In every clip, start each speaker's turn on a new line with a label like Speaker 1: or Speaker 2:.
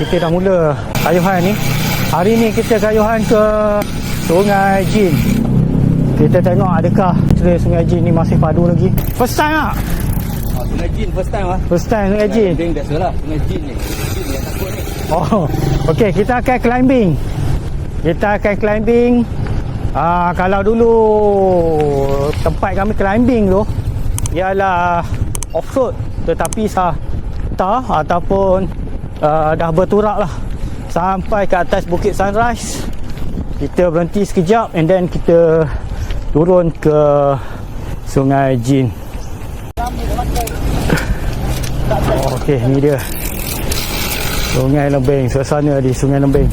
Speaker 1: kita dah mula kayuhan ni. Hari ni kita kayuhan ke Sungai Jin. Kita tengok adakah Sungai Jin ni masih padu lagi. First time tak?
Speaker 2: Sungai Jin first time lah.
Speaker 1: First time Sungai Jin.
Speaker 2: Climbing biasalah. Sungai Jin ni. Jin yang takut ni.
Speaker 1: Oh, okey, kita akan climbing. Kalau dulu tempat kami climbing tu ialah off-road, tetapi ataupun dah berturak lah sampai ke atas Bukit Sunrise. Kita berhenti sekejap and then kita turun ke Sungai Jin. Okey, ni dia Sungai Lembing, suasana di Sungai Lembing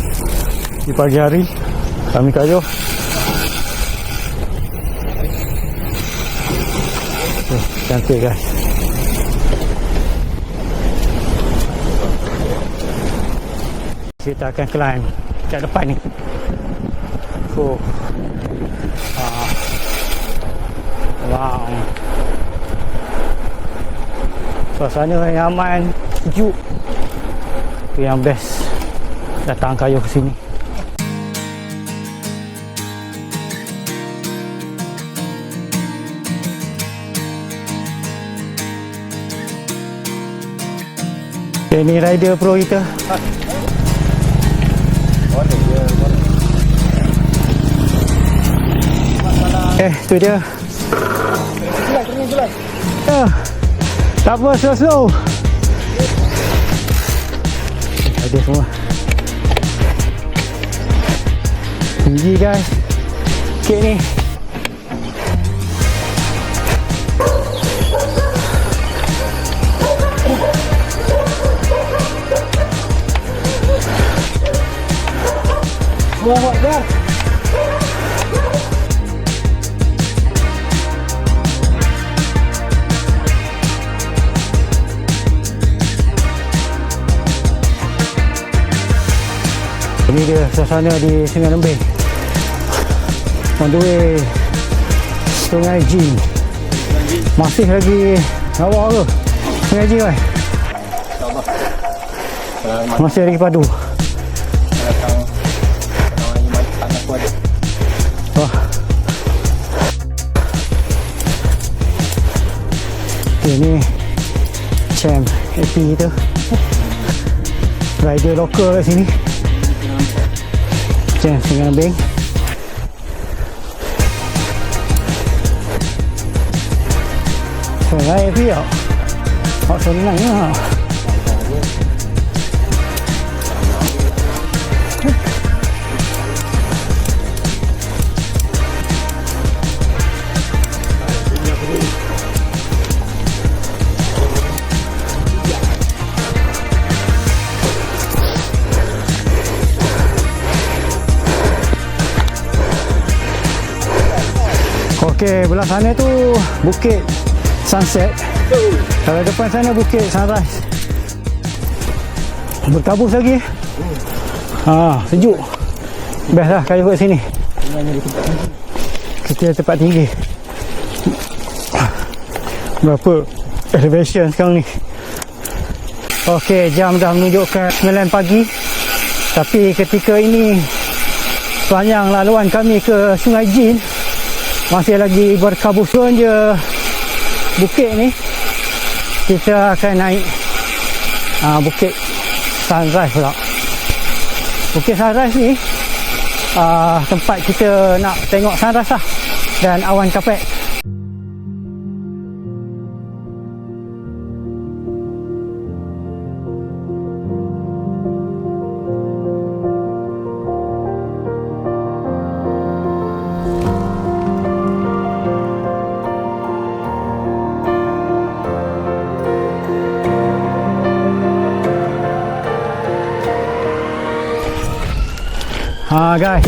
Speaker 1: di pagi hari. Kami kayuh. Cantik guys. Kita akan climb kat depan ni. Wow. Suasana yang aman, sejuk. Itu yang best datang kayuh ke sini. Ini rider pro kita. Tu dia. Tak apa, slow. Ada semua. Tinggi guys. Sikit ni. Wah, dah. Ini dia suasana di Sungai Lembing. On the way Sungai Jin. Masih lagi awak ke Sungai Jin kan? Masih lagi padu. Wah. Okay, ni Champ AP tu. Rider lokal kat sini. Champ Sungai Lembing. Sungai AP tak? Tak senang lah. Okey, belah sana tu Bukit Sunset. Kalau depan sana Bukit Sunrise. Berkabus lagi. Sejuk. Best lah kayuh kat sini. Kita tempat tinggi. Berapa elevation sekarang ni? Okey, jam dah menunjukkan 9 pagi. Tapi ketika ini sepanjang laluan kami ke Sungai Jin masih lagi berkabus. Turun je bukit ni, kita akan naik Bukit Sunrise pula. Bukit Sunrise ni tempat kita nak tengok sunrise lah dan awan kapek. Guys,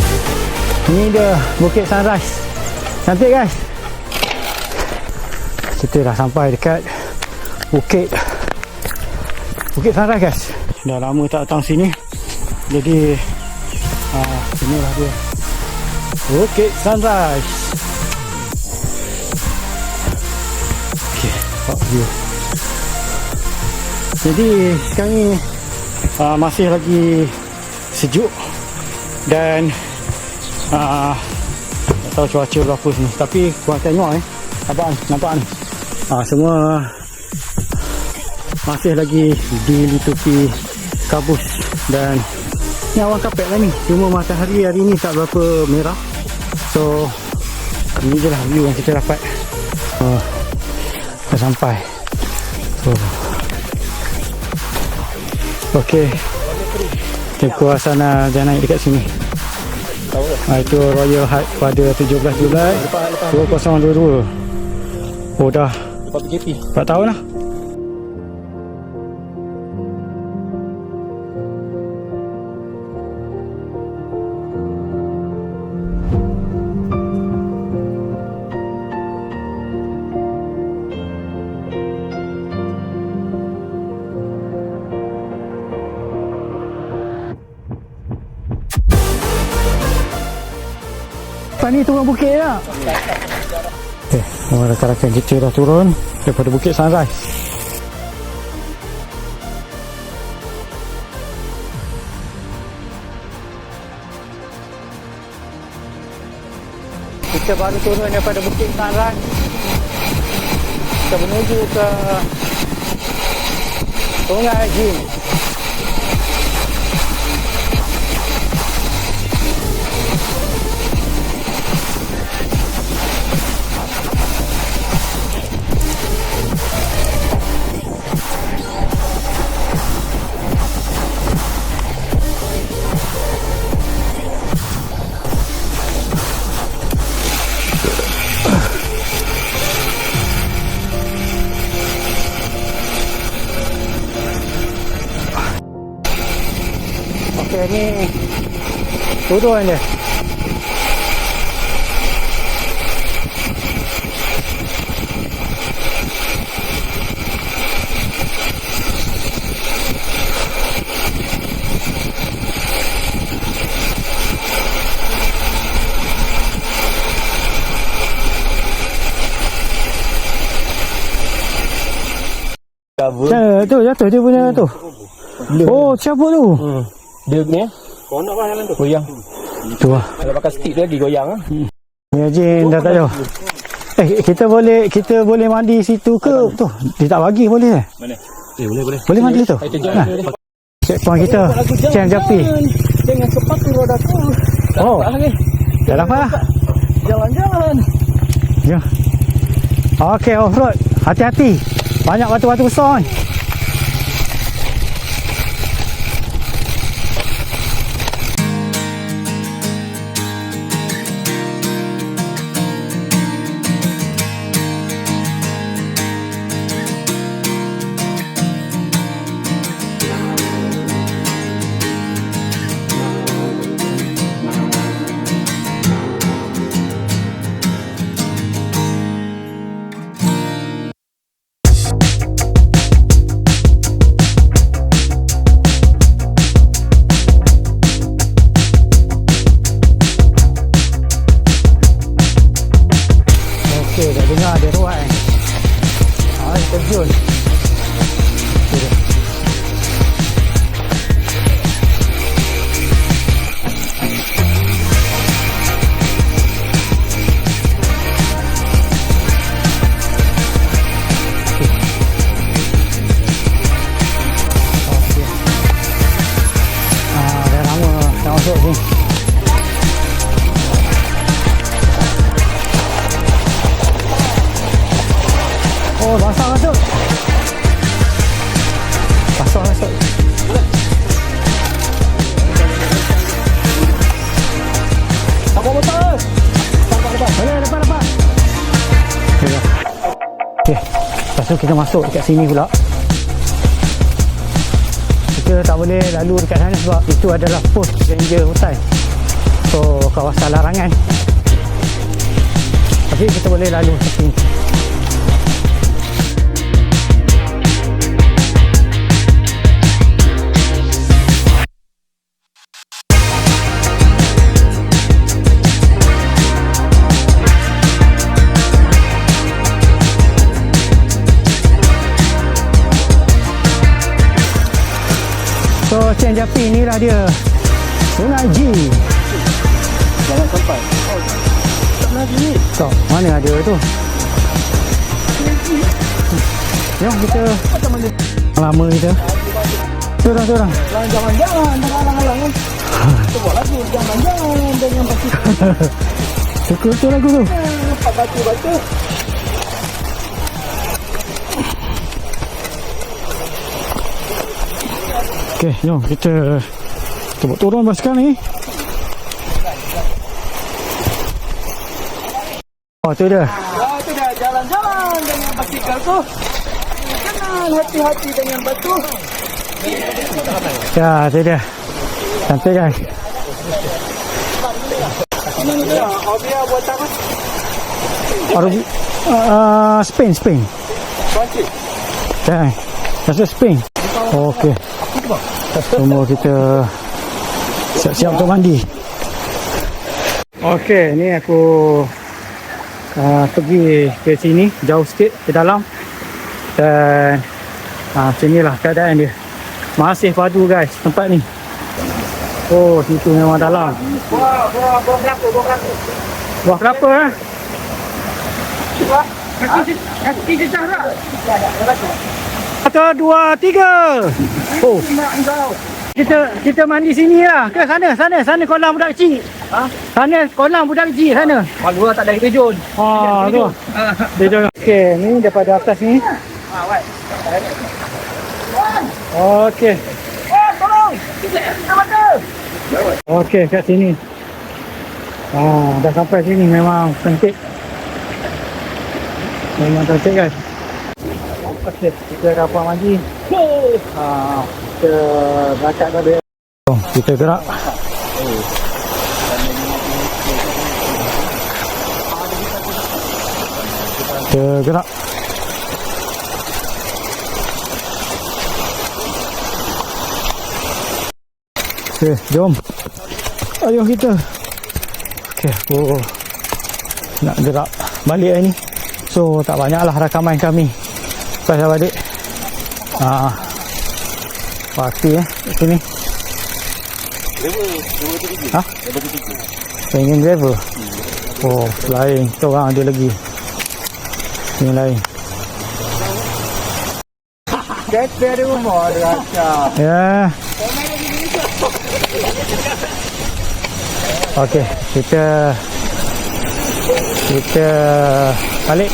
Speaker 1: ini dia Bukit Sunrise. Cantik guys. Kita dah sampai dekat Bukit Sunrise guys. Dah lama tak datang sini. Jadi inilah dia Bukit Sunrise. Okay, top view. Jadi sekarang ni masih lagi sejuk dan tak tahu cuaca berapa sini, tapi korang tengok nampak ni semua masih lagi dilitupi kabut dan ni awan kapek lah ni, cuma matahari hari ni tak berapa merah. So ini je lah view yang kita dapat. Dah sampai. So ok, kita sana jangan naik dekat sini. Itu Royal Hut pada 17 Julai 2022. Oh dah
Speaker 2: Lepas PKP
Speaker 1: 4 tahun lah. Ni turun bukit lah. Okay, rakan-rakan kita dah turun daripada Bukit Sunrise. Kita baru turun daripada Bukit Sunrise. Kita menuju ke Sungai Jin. Okay, ni turun dia. Jatuh dia punya tu. Oh, cabut tu.
Speaker 2: Dia ni kau nak jalan tu goyang
Speaker 1: tu lah.
Speaker 2: Kalau pakai stick tu lagi goyang
Speaker 1: Ni Jin dah tak ada. Kita boleh mandi situ ke tu? Dia tak bagi boleh eh?
Speaker 2: Mana? Boleh.
Speaker 1: Boleh mandi tu. Checkpoint kita. Cang Japi.
Speaker 2: Dengan sepatu roda tu.
Speaker 1: Oh. Dah dapat lah.
Speaker 2: Jalan-jalan.
Speaker 1: Jom. Okey, off-road. Hati-hati. Banyak batu-batu besar ni. Dah dengar dia ruai. Terjun. Dah lama tak masuk sini. Oh, basah masuk. Basah masuk.
Speaker 2: Apa motor?
Speaker 1: Boleh, depan. Okey. Lepas tu kita masuk dekat sini pula. Kita tak boleh lalu dekat sana sebab itu adalah pos ranger hutan. So, kawasan larangan. Tapi kita boleh lalu ke sini. So Licin Japi ni lah dia. Sungai G.
Speaker 2: Jangan sampai. Oh, tak lagi.
Speaker 1: Stop. Mana ada tu? Jom kita
Speaker 2: Macam mana?
Speaker 1: lama kita. Turun.
Speaker 2: Jangan halang-halang kan. Coba lagi. Jangan dengan basikal.
Speaker 1: Betul lagu tu.
Speaker 2: Baca.
Speaker 1: Okey, jom kita cuba turun basikal ni. Oh, tu dia.
Speaker 2: Tu dah jalan-jalan dengan basikal tu. Jangan hati-hati dengan batu.
Speaker 1: Ya, tu dia. Cantik guys.
Speaker 2: Dia buat apa?
Speaker 1: Spain.
Speaker 2: Pancik.
Speaker 1: Dah. Rasa Spain. Okey. Semua kita siap-siap untuk mandi. Okey, ni aku pergi ke sini, jauh sikit ke dalam. Dan sinilah keadaan dia. Masih padu guys tempat ni. Oh, situ memang dalam. Buah kelapa eh?
Speaker 2: Kaki sejarah.
Speaker 1: Satu, dua, tiga. Oh, kita mandi sini lah. Ke sana kolam budak kecil. Sana kolam budak kecil sana.
Speaker 2: Malu lah tak ada terjun.
Speaker 1: Tu. Dia okey, ni daripada atas ni. Okey.
Speaker 2: Tolong.
Speaker 1: Okey, kat sini. Dah sampai sini memang cantik. Memang cantik guys. Okey, kita dapat mandi. Kita berangkat tadi. Jom, kita gerak. Kita gerak. Okey, jom. Ayuh kita. Okey, aku nak gerak balik ni. So, tak banyaklah rakaman kami. Pasal balik. Pasti kat sini. Ha? Pengen driver. Oh, lain. Kita orang ada lagi. Ini lain.
Speaker 2: Dari rumah ada rasa.
Speaker 1: Ya. Okey, kita balik.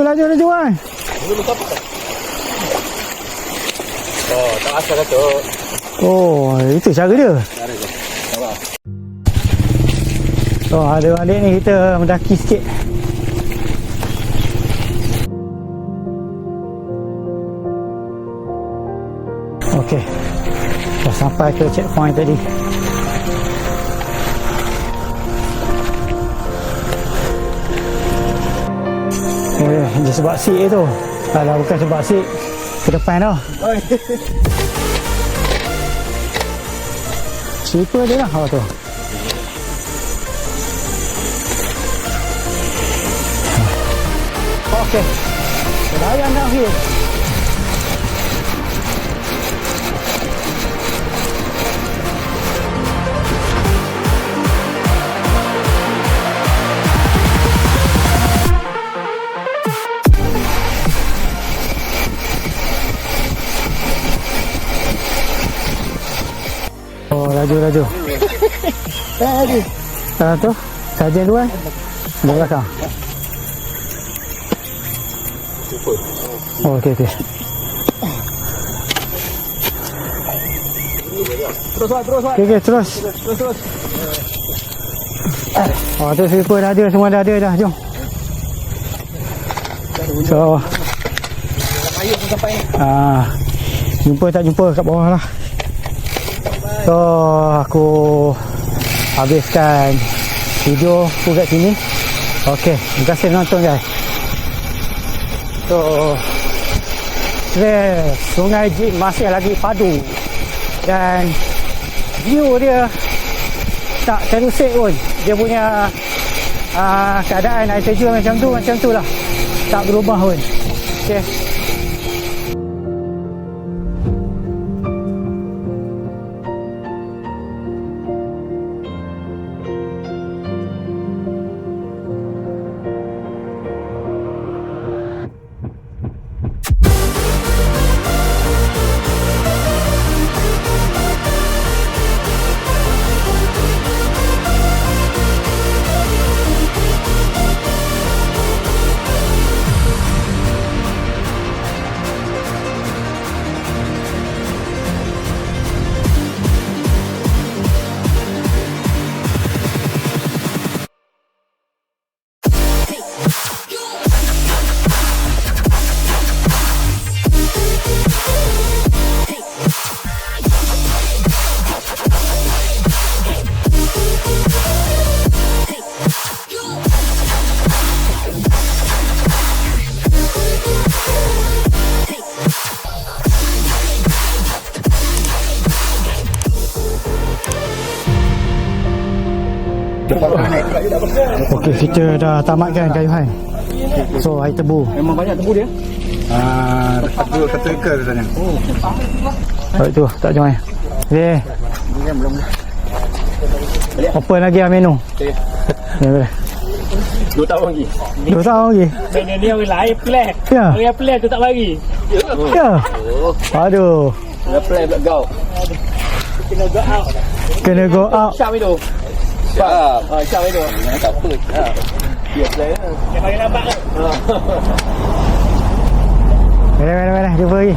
Speaker 1: Laju kan.
Speaker 2: Oh, tak asal Datuk.
Speaker 1: Oh, itu cara dia. Oh, ada balik ni kita mendaki sikit. Okey. Dah sampai ke checkpoint tadi. Dia sebab sik tu. Kalau bukan sebab sik, ke depan tau. Slipper dia lah. Tu. Okey. Layan dah akhir. tu. Tu. Saja dua. Di belakang. Oh, okey.
Speaker 2: Terus.
Speaker 1: Okey, terus. Oh, tu sweeper dah ada, semua dah ada dah. Jom. So, jumpa tak jumpa kat bawah lah. So, aku habiskan video aku kat sini. Okey, terima kasih menonton guys. So, Sungai Jin masih lagi padu dan view dia tak terusik pun. Dia punya keadaan air terjun macam tu lah, tak berubah pun. Okay. Okey, kita dah tamatkan kayuhan. So, air tebu.
Speaker 2: Memang banyak tebu dia.
Speaker 3: Dua kata ikan rasanya.
Speaker 1: Baik tu, tak jom. Okey.
Speaker 2: Belum.
Speaker 1: Open lagi lah menu.
Speaker 2: Okey.
Speaker 1: Ni boleh.
Speaker 2: 2 tahun lagi.
Speaker 1: 2 tahun lagi.
Speaker 2: Benda ni orang lain plan.
Speaker 1: Ya.
Speaker 2: Orang plan tu tak bagi.
Speaker 1: Ya. Aduh.
Speaker 2: Orang plan pula go. Kena go out.
Speaker 1: Kena go out.
Speaker 2: Syam itu. Syam itu. Tak apa. Dia plan. Dia bagi lambat ke?
Speaker 1: Mana. Jumpa lagi.